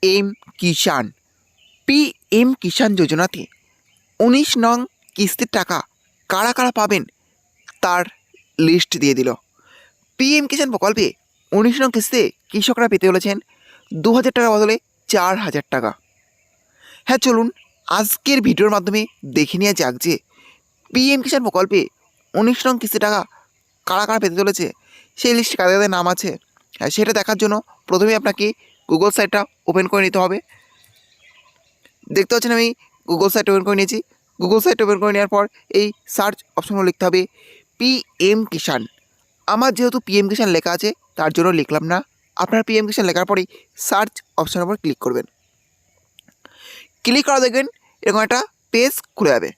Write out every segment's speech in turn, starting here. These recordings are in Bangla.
এম কিষাণ পিএম কিষাণ যোজনাতে 19 নং কিস্তির টাকা কারা কারা পাবেন তার লিস্ট দিয়ে দিল। পিএম কিষাণ প্রকল্পে 19 নং কিস্তিতে কৃষকরা পেতে চলেছেন 2000 টাকার বদলে 4000 টাকা। হ্যাঁ, চলুন আজকের ভিডিওর মাধ্যমে দেখে নেওয়া যাক যে পিএম কিষাণ প্রকল্পে 19 নং কিস্তি টাকা কারা কারা পেতে চলেছে, সেই লিস্টে কাদের কাদের নাম আছে। হ্যাঁ, সেটা দেখার জন্য প্রথমে আপনাকে গুগল সাইটটা ওপেন করে নিতে হবে। দেখতে পাচ্ছেন আমি গুগল সাইট ওপেন করে নিয়েছি। গুগল সাইট ওপেন করে নেওয়ার পর এই সার্চ অপশনগুলো লিখতে হবে পিএম কিষাণ। আমার যেহেতু পিএম কিষাণ লেখা আছে তার জন্য লিখলাম না। আপনার পিএম কিষাণ লেখার পরেই সার্চ অপশনের উপর ক্লিক করবেন। ক্লিক করা দেখবেন এরকম একটা পেজ খুলে যাবে।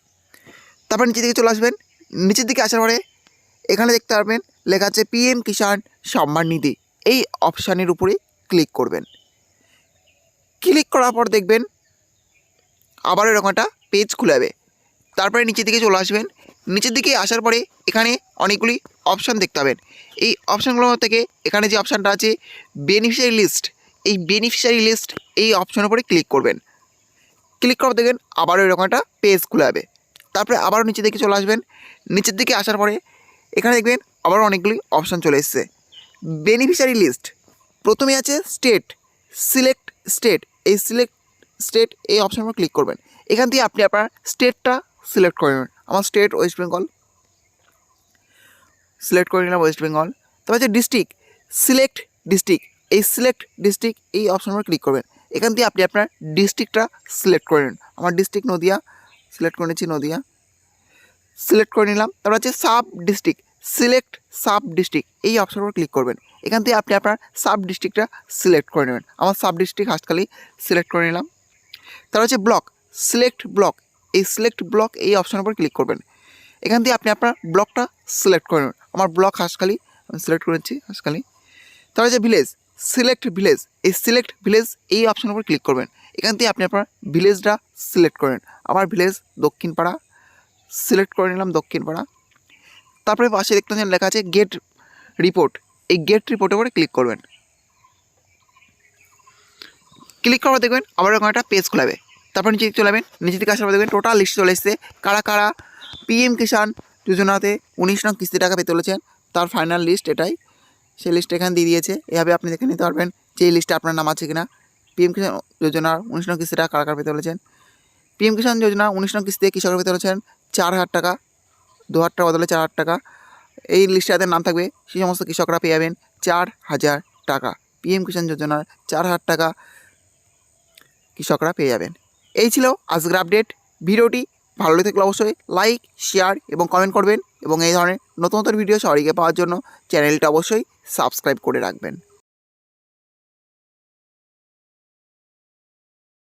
তারপর নিচের দিকে চলে আসবেন। নিচের দিকে আসার পরে এখানে দেখতে পারবেন লেখা আছে পিএম কিষাণ সম্মান নিধি। এই অপশানের উপরে ক্লিক করবেন। ক্লিক করার পর দেখবেন আবার এরকম একটা পেজ খুলে যাবে। তারপরে নিচের দিকে চলে আসবেন। নিচের দিকে আসার পরে এখানে অনেকগুলি অপশান দেখতে পাবেন। এই অপশানগুলোর থেকে এখানে যে অপশানটা আছে বেনিফিশিয়ারি লিস্ট, এই বেনিফিশিয়ারি লিস্ট এই অপশানের উপরে ক্লিক করবেন। ক্লিক করার দেখবেন আবারও এরকম একটা পেজ খুলে যাবে। তারপরে আবারও নিচের দিকে চলে আসবেন। নিচের দিকে আসার পরে এখানে দেখবেন আবারও অনেকগুলি অপশান চলে এসেছে। বেনিফিশিয়ারি লিস্ট প্রথমে আছে স্টেট, সিলেক্ট স্টেট। এই সিলেক্ট স্টেট এই অপশানের উপর ক্লিক করবেন। এখান থেকে আপনি আপনার স্টেটটা সিলেক্ট করে নেবেন। আমার স্টেট ওয়েস্ট বেঙ্গল, সিলেক্ট করে নিলাম ওয়েস্ট বেঙ্গল। তারপর আছে ডিস্ট্রিক্ট, সিলেক্ট ডিস্ট্রিক্ট। এই সিলেক্ট ডিস্ট্রিক্ট এই অপশানের উপর ক্লিক করবেন। এখান থেকে আপনি আপনার ডিস্ট্রিক্টটা সিলেক্ট করে নেন। আমার ডিস্ট্রিক্ট নদিয়া, সিলেক্ট করে নিচ্ছি নদিয়া, সিলেক্ট করে নিলাম। তারপর আছে sub district, select sub district. এই অপশানের উপর ক্লিক করবেন। এখান থেকে আপনি আপনার সাব ডিস্ট্রিক্টটা সিলেক্ট করে নেবেন। আমার সাব ডিস্ট্রিক্ট হাসখালি সিলেক্ট করে নিলাম। তারপর হচ্ছে ব্লক, সিলেক্ট ব্লক। এই সিলেক্ট ব্লক এই অপশানের উপর ক্লিক করবেন। এখান থেকে আপনি আপনার ব্লকটা সিলেক্ট করে নেবেন। আমার ব্লক হাসখালি আমি সিলেক্ট করেছি হাসখালি। তারপর হচ্ছে ভিলেজ, সিলেক্ট ভিলেজ। এই সিলেক্ট ভিলেজ এই অপশানের উপর ক্লিক করবেন। এখান থেকে আপনি আপনার ভিলেজটা সিলেক্ট করেন। আমার ভিলেজ দক্ষিণপাড়া, সিলেক্ট করে নিলাম দক্ষিণপাড়া। তারপরে পাশে দেখতে পাচ্ছেন লেখা আছে গেট রিপোর্ট। এই গেট রিপোর্টের উপরে ক্লিক করবেন। ক্লিক করার দেখবেন আবার এরকম একটা পেজ খোলাবে। তারপর নিচে চলে যাবেন। নিচে দিকে আসার পর দেখবেন টোটাল লিস্ট চলে এসেছে কারা কারা পিএম কিষাণ যোজনাতে 19 নং কিস্তি টাকা পেতে চলেছেন। তার ফাইনাল লিস্ট এটাই। সেই লিস্ট এখানে দিয়ে দিয়েছে। এভাবে আপনি দেখে নিতে পারবেন যে এই লিস্টে আপনার নাম আছে কিনা। পিএম কিষাণ যোজনার 19 নং কিস্তি টাকা কারা কারা পেতে চলেছেন। পিএম কিষাণ যোজনা 19 নং কিস্তিতে কৃষকরা পেতে চলেছেন 4000 টাকা, 2000 টাকা বদলে 4000 টাকা। এই লিস্টে যাদের নাম থাকবে সেই সমস্ত কৃষকরা পেয়ে যাবেন 4000 টাকা। পিএম কিষাণ যোজনার 4000 টাকা কৃষকরা পেয়ে যাবেন। এই ছিল আজকের আপডেট। ভিডিওটি ভালো লেগে থাকলে অবশ্যই লাইক, শেয়ার এবং কমেন্ট করবেন এবং এই ধরনের নতুন নতুন ভিডিও সবার আগে পাওয়ার জন্য চ্যানেলটা অবশ্যই সাবস্ক্রাইব করে রাখবেন।